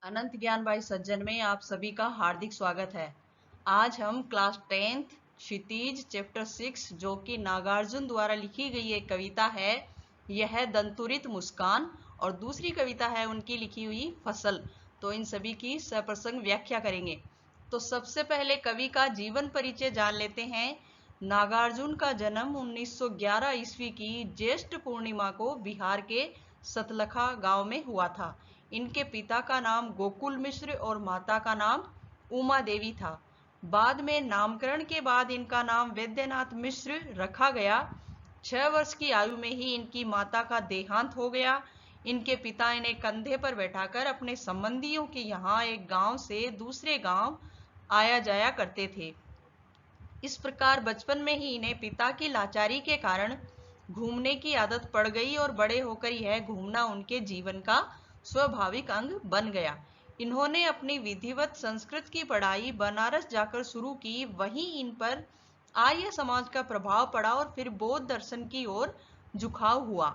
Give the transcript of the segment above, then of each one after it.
अनंत ज्ञान बाई सज्जन में आप सभी का हार्दिक स्वागत है। आज हम क्लास 10th क्षितिज चैप्टर 6 जो कि नागार्जुन द्वारा लिखी गई एक कविता है, यह दंतुरित मुस्कान, और दूसरी कविता है उनकी लिखी हुई फसल। तो इन सभी की सप्रसंग व्याख्या करेंगे। तो सबसे पहले कवि का जीवन परिचय जान लेते हैं। नागार्जुन का जन्म 1911 ईस्वी की ज्येष्ठ पूर्णिमा को बिहार के सतलखा गांव में हुआ था। इनके पिता का नाम गोकुल मिश्र और माता का नाम उमा देवी था। बाद में नामकरण के बाद इनका नाम वैद्यनाथ मिश्र रखा गया। 6 वर्ष की आयु में ही इनकी माता का देहांत हो गया। इनके पिता इन्हें कंधे पर बैठाकर अपने संबंधियों के यहाँ एक गांव से दूसरे गांव आया जाया करते थे। इस प्रकार बचपन में ही इन्हें पिता की लाचारी के कारण घूमने की आदत पड़ गई और बड़े होकर यह घूमना उनके जीवन का स्वाभाविक अंग बन गया। इन्होंने अपनी विधिवत संस्कृत की पढ़ाई बनारस जाकर शुरू की। वहीं इन पर आर्य समाज का प्रभाव पड़ा और फिर बौद्ध दर्शन की ओर झुकाव हुआ।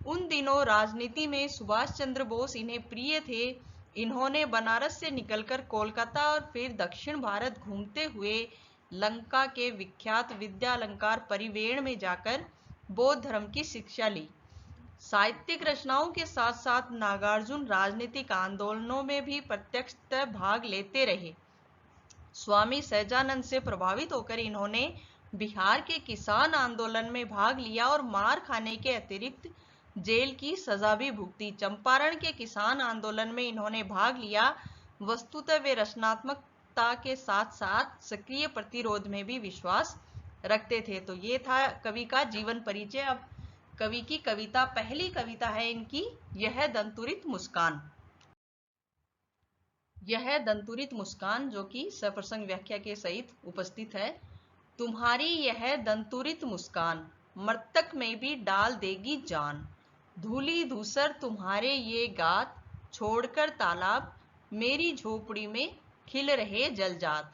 उन दिनों राजनीति में सुभाष चंद्र बोस इन्हें प्रिय थे। इन्होंने बनारस से निकलकर कोलकाता और फिर दक्षिण भारत घूमते हुए लंका के विख्यात विद्यालंकार परिवेण में जाकर बौद्ध धर्म की शिक्षा ली। साहित्यिक रचनाओं के साथ साथ नागार्जुन राजनीतिक आंदोलनों में भी प्रत्यक्षतः भाग लेते रहे। स्वामी सहजानंद से प्रभावित होकर इन्होंने बिहार के किसान आंदोलन में भाग लिया और मार खाने के अतिरिक्त जेल की सजा भी भुगती। चंपारण के किसान आंदोलन में इन्होंने भाग लिया। वस्तुतः वे रचनात्मकता के साथ साथ सक्रिय प्रतिरोध में भी विश्वास रखते थे। तो ये था कवि का जीवन परिचय। अब कवि की कविता, पहली कविता है इनकी, यह दंतुरित मुस्कान। यह दंतुरित मुस्कान जो कि सप्रसंग व्याख्या के सहित उपस्थित है। तुम्हारी यह दंतुरित मुस्कान मर्तक में भी डाल देगी जान। धूली धूसर तुम्हारे ये गात, छोड़कर तालाब मेरी झोपड़ी में खिल रहे जलजात।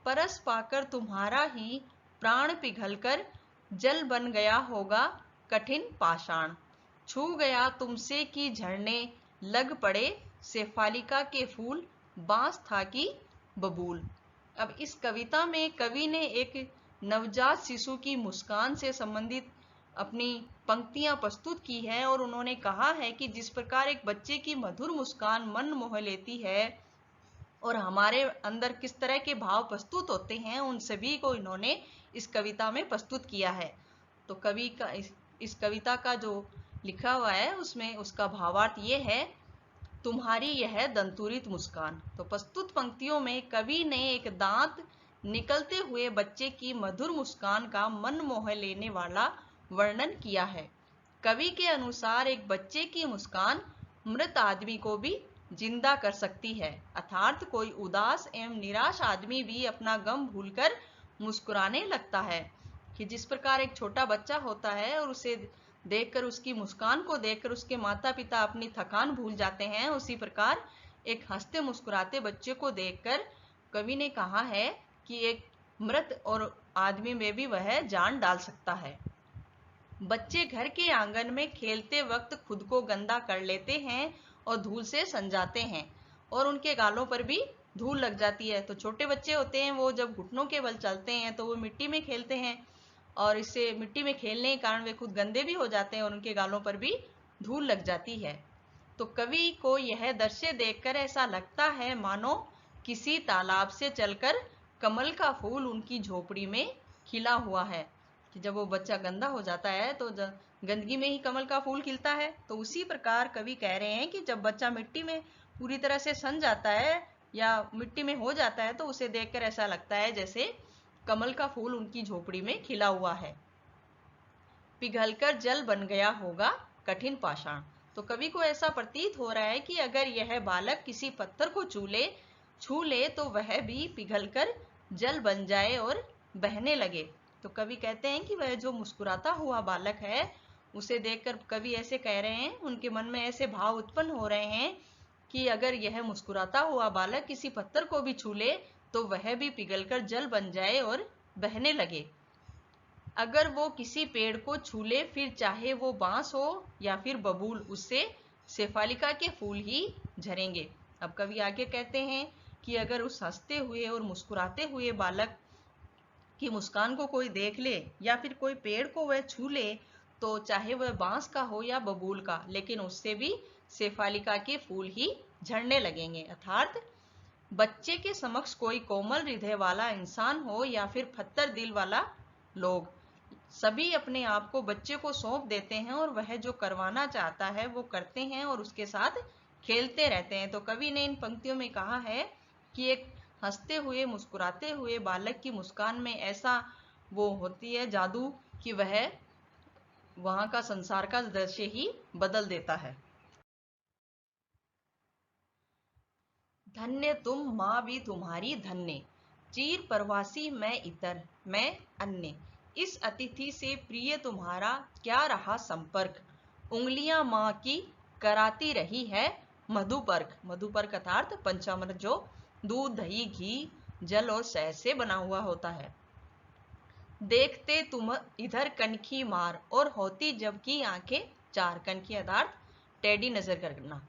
परस पाकर तुम्हारा ही प्राण पिघलकर जल बन गया होगा कठिन पाषाण। छू गया तुमसे कि झरने लग पड़े, शेफालिका के फूल बांस था कि बबूल। अब इस कविता में कवि ने एक नवजात शिशु की मुस्कान से संबंधित अपनी पंक्तियां प्रस्तुत की है और उन्होंने कहा है कि जिस प्रकार एक बच्चे की मधुर मुस्कान मन मोह लेती है और हमारे अंदर किस तरह के भाव प्रस्तुत होते हैं, उन सभी को इन्होंने इस कविता में प्रस्तुत किया है। तो कवि का इस कविता का जो लिखा हुआ है उसमें उसका भावार्थ ये है, तुम्हारी यह दंतुरित मुस्कान। तो प्रस्तुत पंक्तियों में कवि ने एक दांत निकलते हुए बच्चे की मधुर मुस्कान का मन मोह लेने वाला वर्णन किया है। कवि के अनुसार एक बच्चे की मुस्कान मृत आदमी को भी जिंदा कर सकती है, अर्थात कोई उदास एवं निराश आदमी भी अपना गम भूलकर मुस्कुराने लगता है। कि जिस प्रकार एक छोटा बच्चा होता है और उसे देखकर, उसकी मुस्कान को देखकर उसके माता पिता अपनी थकान भूल जाते हैं, उसी प्रकार एक हंसते मुस्कुराते बच्चे को देखकर कवि ने कहा है कि एक मृत और आदमी में भी वह जान डाल सकता है। बच्चे घर के आंगन में खेलते वक्त खुद को गंदा कर लेते हैं और धूल से सनजाते हैं और उनके गालों पर भी धूल लग जाती है। तो छोटे बच्चे होते हैं, वो जब घुटनों के बल चलते हैं तो वो मिट्टी में खेलते हैं और इससे मिट्टी में खेलने के कारण वे खुद गंदे भी हो जाते हैं और उनके गालों पर भी धूल लग जाती है। तो कवि को यह दृश्य देखकर ऐसा लगता है मानो किसी तालाब से चलकर कमल का फूल उनकी झोपड़ी में खिला हुआ है। कि जब वो बच्चा गंदा हो जाता है तो गंदगी में ही कमल का फूल खिलता है। तो उसी प्रकार कवि कह रहे हैं कि जब बच्चा मिट्टी में पूरी तरह से सन जाता है या मिट्टी में हो जाता है तो उसे देखकर ऐसा लगता है जैसे कमल का फूल उनकी झोपड़ी में खिला हुआ है। पिघलकर जल बन गया होगा कठिन पाषाण। तो कवि को ऐसा प्रतीत हो रहा है कि अगर यह बालक किसी पत्थर को छू ले तो वह भी पिघलकर जल बन जाए और बहने लगे। तो कवि कहते हैं कि वह जो मुस्कुराता हुआ बालक है उसे देखकर कवि ऐसे कह रहे हैं, उनके मन में ऐसे भाव उत्पन्न हो रहे हैं कि अगर यह मुस्कुराता हुआ बालक किसी पत्थर को भी छू ले तो वह भी पिघलकर जल बन जाए और बहने लगे। अगर वो किसी पेड़ को छू ले, फिर चाहे वो बांस हो या फिर बबूल, उससे शेफालिका के फूल ही झरेंगे। अब कवि आगे कहते हैं कि अगर उस हंसते हुए और मुस्कुराते हुए बालक की मुस्कान को कोई देख ले या फिर कोई पेड़ को वह छू ले, तो चाहे वह बांस का हो या बबूल का, लेकिन उससे भी शेफालिका के फूल ही झड़ने लगेंगे। अर्थात बच्चे के समक्ष कोई कोमल हृदय वाला इंसान हो या फिर पत्थर दिल वाला लोग, सभी अपने आप को बच्चे को सौंप देते हैं और वह जो करवाना चाहता है वो करते हैं और उसके साथ खेलते रहते हैं। तो कवि ने इन पंक्तियों में कहा है कि एक हंसते हुए मुस्कुराते हुए बालक की मुस्कान में ऐसा वो होती है जादू कि वह वहां का संसार का दृश्य ही बदल देता है। धन्य तुम माँ भी तुम्हारी धन्य, चीर परवासी मैं इतर मैं अन्य, इस अतिथि से प्रिय तुम्हारा क्या रहा संपर्क, उंगलियां माँ की कराती रही है मधुपर्क। मधुपर्क अर्थात पंचामृत, जो दूध दही घी जल और शहद से बना हुआ होता है। देखते तुम इधर कनखी मार और होती जबकि आंखें चार, कनखी अर्थात टेढ़ी नजर करना,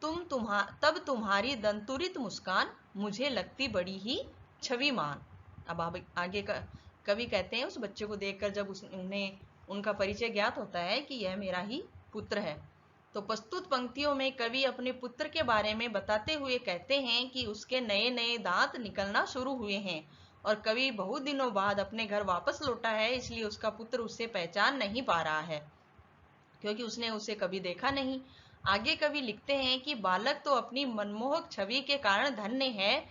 तब तुम्हारी दंतुरित मुस्कान मुझे लगती बड़ी ही छविमान। अब आगे का कवि कहते हैं उस बच्चे को देखकर जब उन्हें उनका परिचय ज्ञात होता है कि यह मेरा ही पुत्र है, तो प्रस्तुत पंक्तियों में कवि अपने पुत्र के बारे में बताते हुए कहते हैं कि उसके नए नए दांत निकलना शुरू हुए हैं और कवि बहुत दिनों बाद अपने घर वापस लौटा है, इसलिए उसका पुत्र उससे पहचान नहीं पा रहा है क्योंकि उसने उसे कभी देखा नहीं। आगे कवि लिखते हैं कि बालक तो अपनी मनमोहक छवि के कारण धन्य है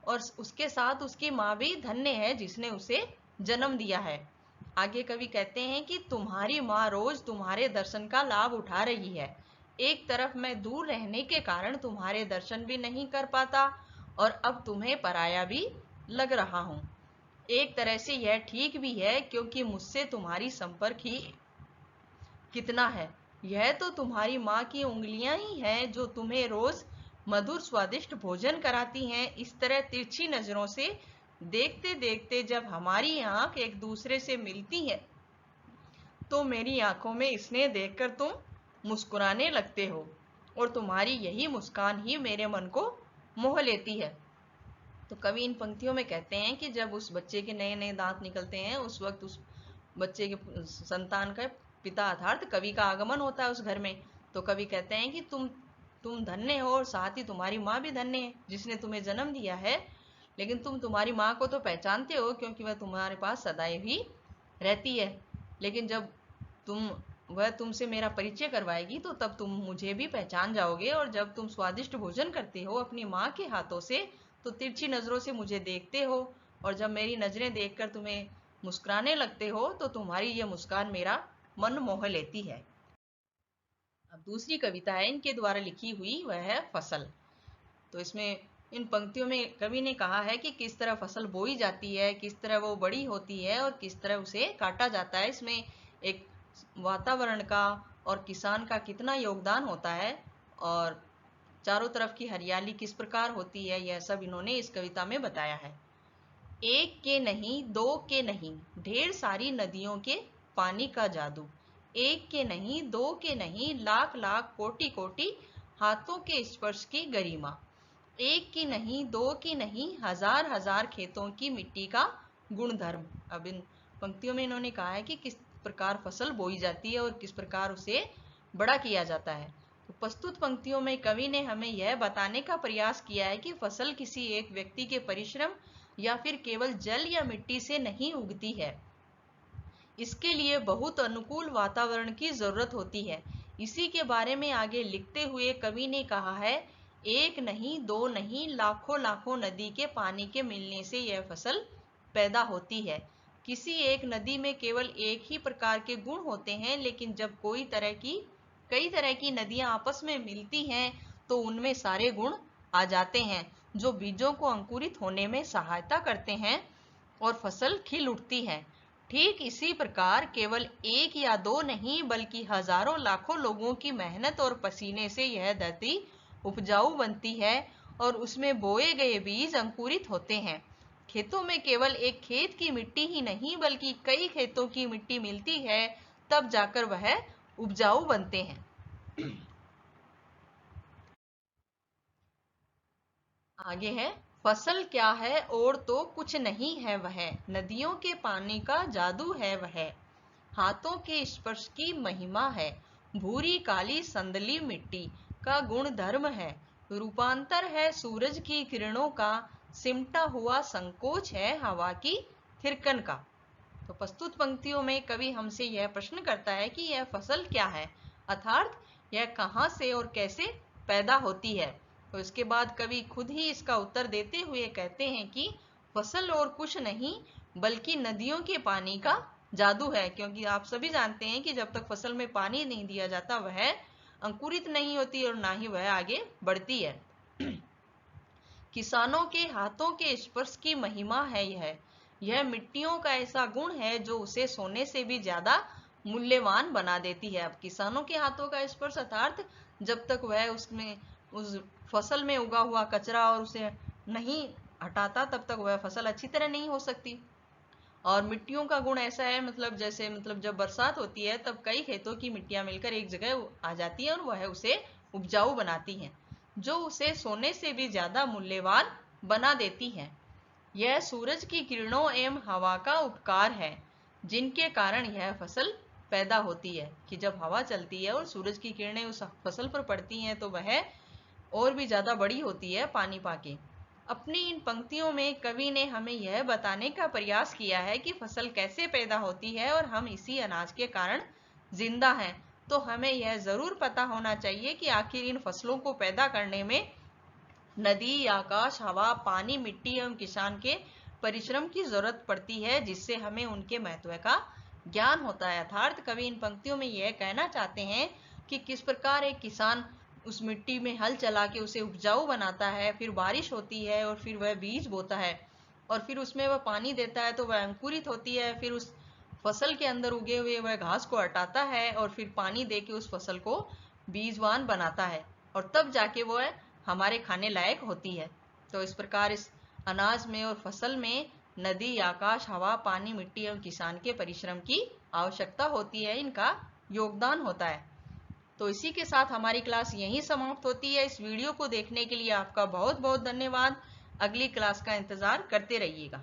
और उसके साथ उसकी माँ भी धन्य है जिसने उसे जन्म दिया है। आगे कवि कहते हैं कि तुम्हारी माँ रोज तुम्हारे दर्शन का लाभ उठा रही है, एक तरफ मैं दूर रहने के कारण तुम्हारे दर्शन भी नहीं कर पाता और अब तुम्हें पराया भी लग रहा हूँ। एक तरह से यह ठीक भी है क्योंकि मुझसे तुम्हारी संपर्क ही कितना है, यह तो तुम्हारी माँ की उंगलियां ही हैं जो तुम्हें रोज मधुर स्वादिष्ट भोजन कराती हैं। इस तरह तिरछी नजरों से देखते देखते जब हमारी आंख एक दूसरे से मिलती है तो मेरी आंखों में स्नेह देखकर तुम मुस्कुराने लगते हो और तुम्हारी यही मुस्कान ही मेरे मन को मोह लेती है। तो कवि इन पंक्तियों में कहते हैं कि जब उस बच्चे के नए नए दांत निकलते हैं उस वक्त उस बच्चे के संतान का पिता अर्थात कवि का आगमन होता है उस घर में। तो कवि कहते हैं कि तुम धन्य हो और साथ ही तुम्हारी माँ भी धन्य है जिसने तुम्हें जन्म दिया है, लेकिन तुम तुम्हारी माँ को तो पहचानते हो क्योंकि वह तुम्हारे पास सदैव ही रहती है, लेकिन जब वह तुमसे मेरा परिचय करवाएगी तो तब तुम मुझे भी पहचान जाओगे और जब तुम स्वादिष्ट भोजन करते हो अपनी माँ के हाथों से तो तिरछी नजरों से मुझे देखते हो और जब मेरी नजरें देखकर तुम्हें मुस्कुराने लगते हो तो तुम्हारी यह मुस्कान मेरा मन मोह लेती है। अब दूसरी कविता है इनके द्वारा लिखी हुई, वह है फसल। तो इसमें इन पंक्तियों में कवि ने कहा है कि किस तरह फसल बोई जाती है, किस तरह वो बड़ी होती है और किस तरह उसे काटा जाता है। इसमें एक वातावरण का और किसान का कितना योगदान होता है और चारों तरफ की हरियाली किस प्रकार होती है, यह सब इन्होंने इस कविता में बताया है। एक के नहीं दो के नहीं ढेर सारी नदियों के पानी का जादू, एक के नहीं दो के नहीं लाख लाख कोटि कोटि हाथों के स्पर्श की गरिमा, एक की नहीं दो की नहीं हजार हजार खेतों की मिट्टी का गुणधर्म। अब इन पंक्तियों में इन्होंने कहा है कि किस प्रकार फसल बोई जाती है और किस प्रकार उसे बड़ा किया जाता है। तो प्रस्तुत पंक्तियों में कवि ने हमें यह बताने का प्रयास किया है कि फसल किसी एक व्यक्ति के परिश्रम या फिर केवल जल या मिट्टी से नहीं उगती है, इसके लिए बहुत अनुकूल वातावरण की जरूरत होती है। इसी के बारे में आगे लिखते हुए कवि ने कहा है, एक नहीं दो नहीं लाखों लाखों नदी के पानी के मिलने से यह फसल पैदा होती है। किसी एक नदी में केवल एक ही प्रकार के गुण होते हैं, लेकिन जब कई तरह की नदियां आपस में मिलती हैं तो उनमें सारे गुण आ जाते हैं जो बीजों को अंकुरित होने में सहायता करते हैं और फसल खिल उठती है। ठीक इसी प्रकार केवल एक या दो नहीं बल्कि हजारों लाखों लोगों की मेहनत और पसीने से यह धरती उपजाऊ बनती है और उसमें बोए गए बीज अंकुरित होते हैं। खेतों में केवल एक खेत की मिट्टी ही नहीं बल्कि कई खेतों की मिट्टी मिलती है, तब जाकर वह उपजाऊ बनते हैं। आगे है, फसल क्या है और तो कुछ नहीं है वह, नदियों के पानी का जादू है वह, हाथों के स्पर्श की महिमा है, भूरी काली संदली मिट्टी का गुण धर्म है, रूपांतर है सूरज की किरणों का, सिमटा हुआ संकोच है हवा की थिरकन का। तो प्रस्तुत पंक्तियों में कवि हमसे यह प्रश्न करता है कि यह फसल क्या है, अर्थात यह कहाँ से और कैसे पैदा होती है। तो इसके बाद कवि खुद ही इसका उत्तर देते हुए कहते हैं कि फसल और कुछ नहीं बल्कि नदियों के पानी का जादू है, क्योंकि आप सभी जानते हैं कि जब तक फसल में पानी नहीं दिया जाता वह अंकुरित नहीं होती और ना ही वह आगे बढ़ती है। किसानों के हाथों के स्पर्श की महिमा है यह मिट्टियों का ऐसा गुण है जो उसे सोने से भी ज्यादा मूल्यवान बना देती है। अब किसानों के हाथों का स्पर्श अर्थात जब तक वह उसमें उस फसल में उगा हुआ कचरा और उसे नहीं हटाता तब तक वह फसल अच्छी तरह नहीं हो सकती। और मिट्टियों का गुण ऐसा है, मतलब जब बरसात होती है तब कई खेतों की मिट्टियां मिलकर एक जगह आ जाती है और वह उसे उपजाऊ बनाती हैं, जो उसे सोने से भी ज्यादा मूल्यवान बना देती हैं। यह सूरज की किरणों एवं हवा का उपकार है, जिनके कारण यह फसल पैदा होती है। कि जब हवा चलती है और सूरज की किरणें उस फसल पर पड़ती हैं तो वह और भी ज्यादा बड़ी होती है पानी पाके। अपनी इन पंक्तियों में कवि ने हमें यह बताने का प्रयास किया है कि फसल कैसे पैदा होती है और हम इसी अनाज के कारण जिंदा हैं। तो हमें यह जरूर पता होना चाहिए कि आखिर इन फसलों को पैदा करने में नदी, आकाश, हवा, पानी, मिट्टी एवं किसान के परिश्रम की जरूरत पड़ती है, जिससे हमें उनके महत्व का ज्ञान होता है। अर्थात कवि इन पंक्तियों में यह कहना चाहते हैं कि किस प्रकार एक किसान उस मिट्टी में हल चला के उसे उपजाऊ बनाता है, फिर बारिश होती है और फिर वह बीज बोता है और फिर उसमें वह पानी देता है तो वह अंकुरित होती है, फिर उस फसल के अंदर उगे हुए वह घास को हटाता है और फिर पानी दे के उस फसल को बीजवान बनाता है और तब जाके वह हमारे खाने लायक होती है। तो इस प्रकार इस अनाज में और फसल में नदी, आकाश, हवा, पानी, मिट्टी एवं किसान के परिश्रम की आवश्यकता होती है, इनका योगदान होता है। तो इसी के साथ हमारी क्लास यहीं समाप्त होती है। इस वीडियो को देखने के लिए आपका बहुत बहुत धन्यवाद। अगली क्लास का इंतजार करते रहिएगा।